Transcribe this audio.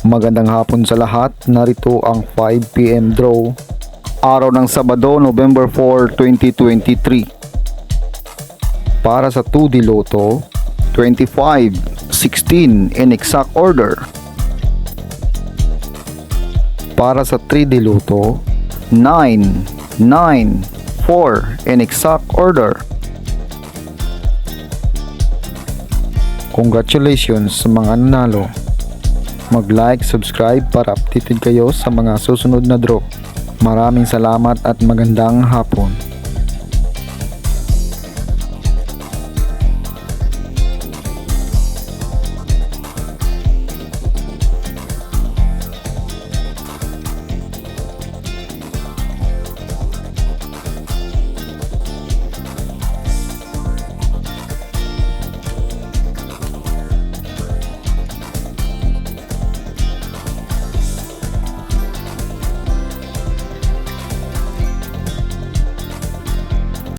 Magandang hapon sa lahat. Narito ang 5 PM draw. Araw ng Sabado, November 4, 2023. Para sa 2D Lotto, 25, 16 in exact order. Para sa 3D Lotto, 9, 9, 4 in exact order. Congratulations sa mga nanalo. Mag-like, subscribe para updated kayo sa mga susunod na draw. Maraming salamat at magandang hapon.